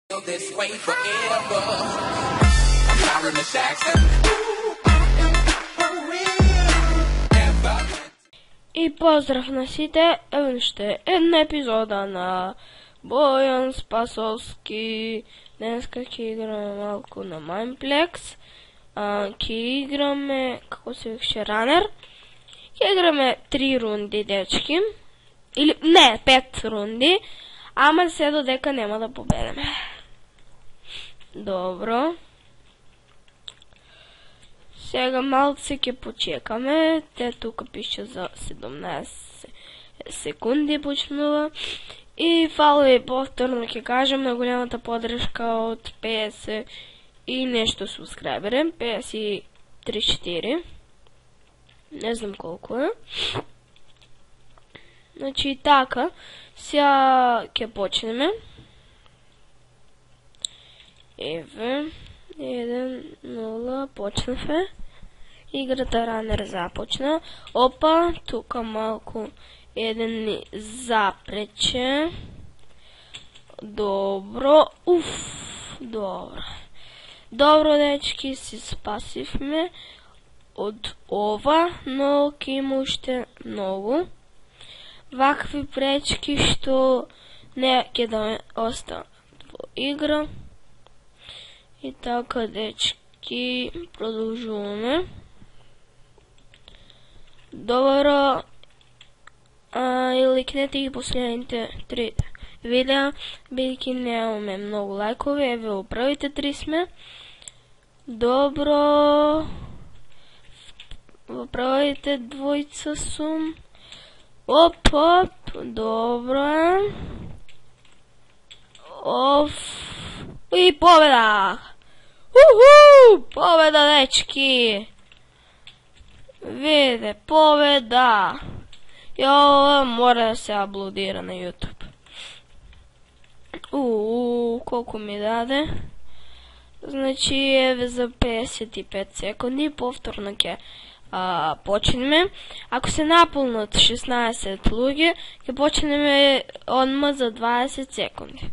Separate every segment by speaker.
Speaker 1: This way forever. I'm sorry, Miss Jackson.
Speaker 2: И поздрав на сите, еве ще една епизода на Боян Спасовски. Днеска ќе играме малко на Mineplex. Ќе играме, како се викаше, Ранер. Ќе играме 3 рунди, дечки. Или, не, 5 рунди. Ама се додека нема да победеме. Добро. Сега малце ќе почекаме. Те тука пише за 17 секунди почнува. И фало и повторно ќе кажем на големата подршка од 50 и нешто субскрайбери. 53-4. Не знам колку е. Значи така. Сега ќе почнеме. Еве, 1-0, почнахме. Играта Ранер започна. Опа, тука малко еден ни запрече. Добро, добро. Добро, дечки, си спасивме од ова, но ќе има уште многу вакви пречки што не ќе да останат во игра. И така, дечки, продолжуваме. Добро, и лайкнете ги последните 3 видеа, бидејќи немаме многу лайкови, еве во првите 3 сме. Добро, во првите 2 сум. Оп, добро. И победа! Победа, дечки! Виде, победа! Јо, мора да се аплодира на YouTube. Колку ми даде? Значи, еве за 55 секунди, повторно ќе почнеме. Ако се наполнат 16 луѓе, ќе почнеме одма за 20 секунди.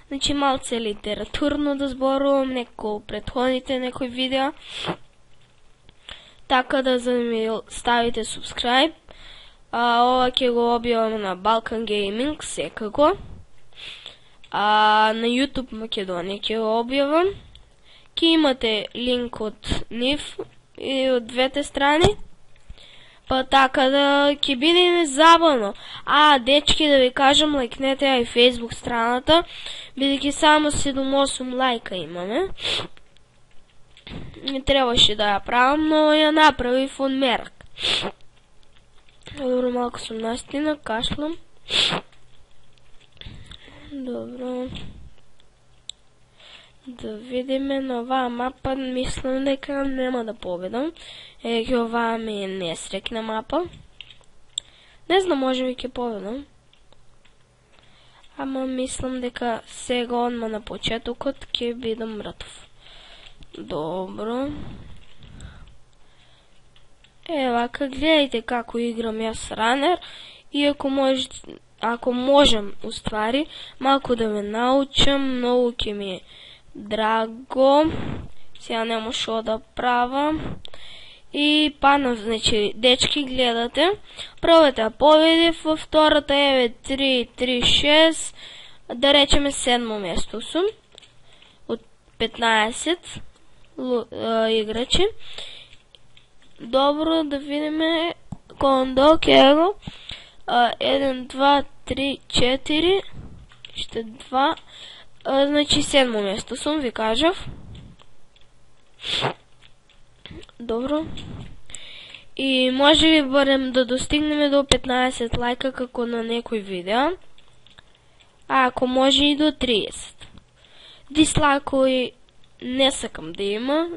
Speaker 2: Значи малце литературно да зборувам, неко претходните некои видеа. Така да за да ми ставите субскрайб. Ова ќе го објавам на Balkan Gaming секако. На YouTube Македонија ќе го објавам. Ќе имате линк од нив и од двете страни. Па така да ќе биде забавно. Дечки, да ви кажам, лайкнете и Facebook страната, бидејќи само 7-8 лайка имаме. Не требаше да ја правам, но ја направив од мерак. Добро, малко сум настина, кашлам. Добро. Да видиме на оваа мапа, мислам дека нема да победам. Еге, оваа ми е несрекна мапа. Не знам, може би ќе победам. Ама мислам дека сега одма на почетокот ќе бидам мртов. Добро. Вака, гледајте како играм јас Ранер. И ако можем, уствари, малку да ме научам, многу ќе ми е драго. Сега нема шо да правам. И панав, значи, дечки, гледате. Првата победив, во втората еве 3-3-6, да речеме 7 место сум. Од 15 играчи. Добро, да видиме кондок, его. 1, 2, 3, 4, ще 2, значи 7 место сум, ви кажав. Добро. И може би барем да достигнеме до 15 лайка како на некој видео. Ако може и до 30. Дислайкови не сакам да има.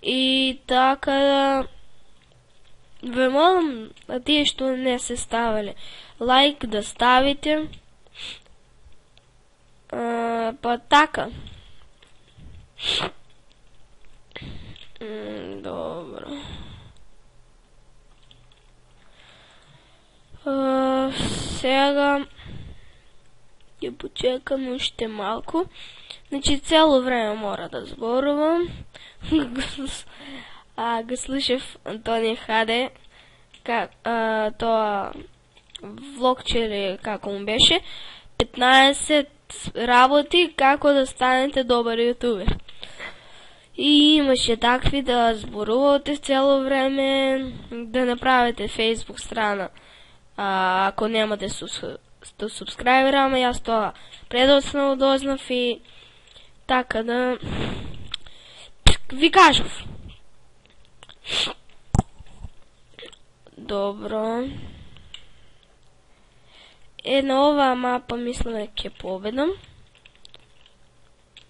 Speaker 2: И така да ве молам, тие што не се ставиле лайк, да ставите. Па така. Добро. Сега ќе Ще почекам още малко. Значи цяло време мора да зборувам. Го слушав Антони Хаде, тоа влогче или како му беше, 15 работи како да станете добар ютубер. И имаше такви да зборувате цяло време, да направите Facebook страна, ако немате субскрайбера, ама јас тоа предоцна дознав и така да ви кажав. Добро. На оваа мапа мислам ќе победам.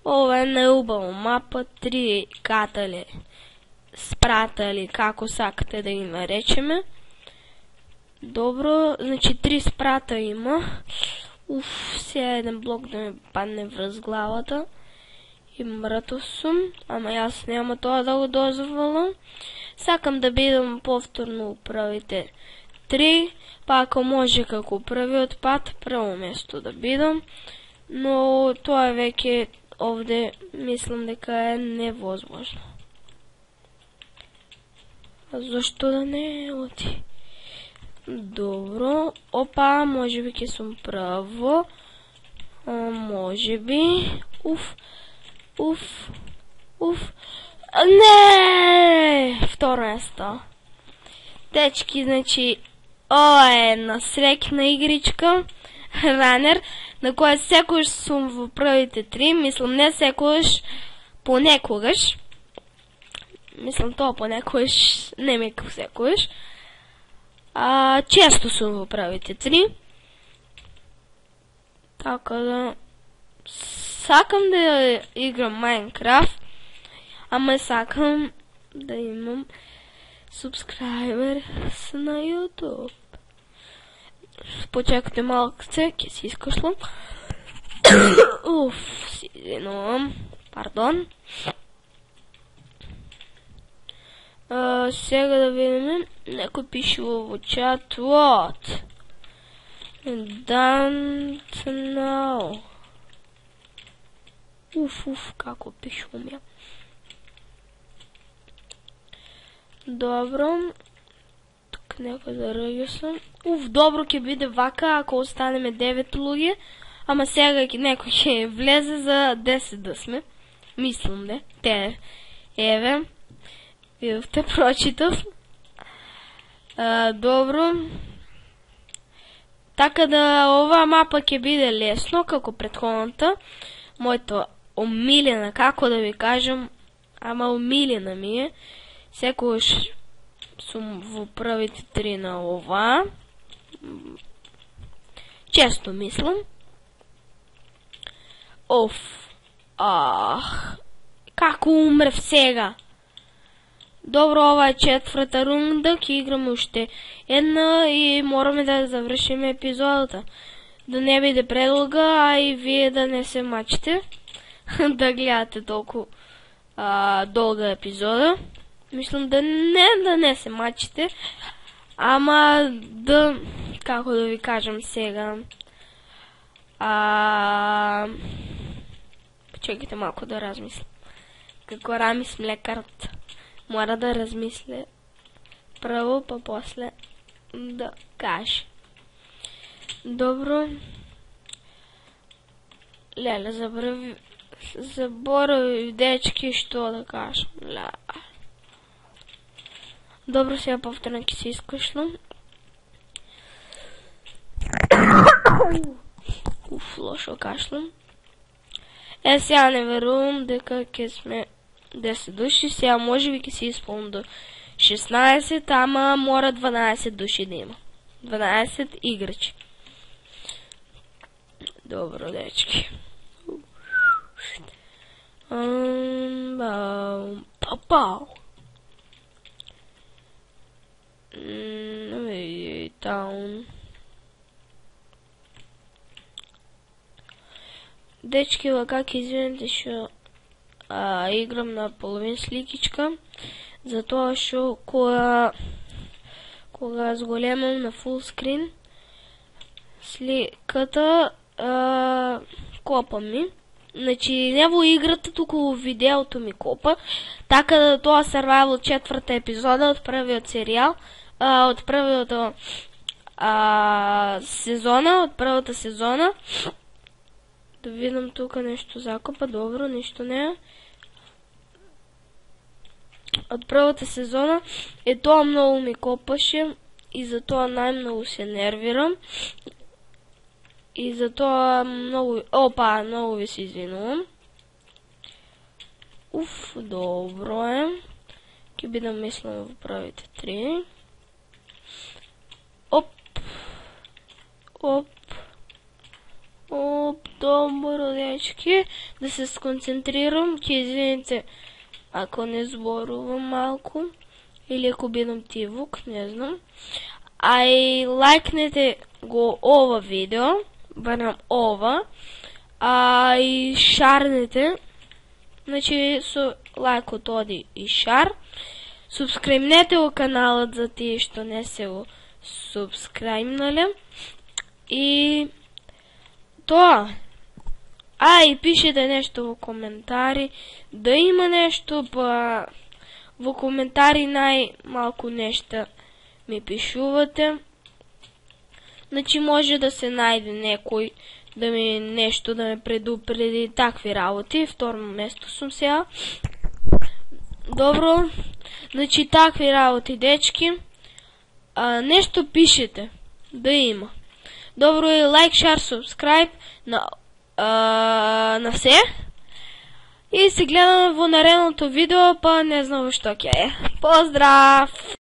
Speaker 2: Ова е најубава мапа, 3 катали, спрата или како сакате да ги наречеме. Добро, значи 3 спрата има. Сега еден блок да ми падне врз главата. И мртов сум, ама јас нема тоа да го дозволам. Сакам да бидам повторно управите 3, па ако може како првиот пат, прво место да бидам, но тоа веќе овде мислам дека е невозможно. А зашто да не оти? Добро, опа, може би ќе сум право. Може би. Уф. Не! Второ место. Дечки, значи, ова е една среќна игричка, ранер, на која секојаш сум во првите 3, мислам не секојаш, понекогаш. Мислам тоа понекогаш, не ми како секојаш. Често сум во првите 3. Така да сакам да играм Майнкрафт, ама сакам да имам субскрайбер на YouTube. Почекате малкце, ќе си искашлам. Си извинувам, пардон. Сега да видим, некој пише во чат, what? Don't know. Како пишувам ја. Добро. Тук некој да ръѓа сум. Добро ќе биде вака ако останеме 9 луѓе. Ама сега некој ќе влезе за 10 да сме. Мислам де. Еве. Видовте, прочитав. Добро. Така да оваа мапа ќе биде лесно како претходната. Моето омилена, како да ви кажам, ама омилена ми е. Секојаш сум во првите 3 на ова. Често мислам. Како умрев сега? Добро, ова е 4-та рунда, ќе играме уште една и мораме да завршиме епизодата. Да не биде предолга, а и вие да не се мачите да гледате толку долга епизода. Мислам да не се мачите, ама да, како да ви кажам сега, чекайте малко да размислям. Како Рамис млекарот, мора да размисля прво, па после да каже. Добро. Леле, заборавив, дечки, што да кажам. Добро, сега повторно ќе се искашлам. Лошо кашлам. Сега не верувам дека ќе сме 10 души. Сега може би ќе се исполнам до 16, ама мора 12 души да има. 12 играчи. Добро, дечки. Пау. Таун. Дечки, как извините, што играм на половин сликичка, затоа што кога зголемам на фул скрин сликата, копа ми. Значи, не во играта, туку во видеото ми копа. Така да тоа Survival 4-та епизода од првиот серијал, од првиот првата сезона. Да видам тука нешто закопа, добро, ништо не е. Од првата сезона тоа многу ми копаше и затоа најмногу се нервирам. И затоа многу ви се извинувам. Добро е. Ќе бидам мислам во правите 3. Добро, дечки. Да се сконцентрирам. Ќе извините ако не зборувам малку. Или ако бидам тивук, не знам. И лайкнете го ова видео. Барем ова. И шарнете. Значи, со лайкот оди и шар. Субскрибнете го каналот за тие што не се го субскрибнале. И тоа. И пишете нешто во коментари. Да има нешто, па во коментари најмалку нешта ми пишувате. Значи може да се најде некој да ми нешто да ме предупреди такви работи. Второ место сум сега. Добро. Значи такви работи, дечки. Нешто пишете. Да има. Добро е лайк, шар, субскрайб на се. И се гледаме во наредното видео, па не знам што ќе е. Поздрав!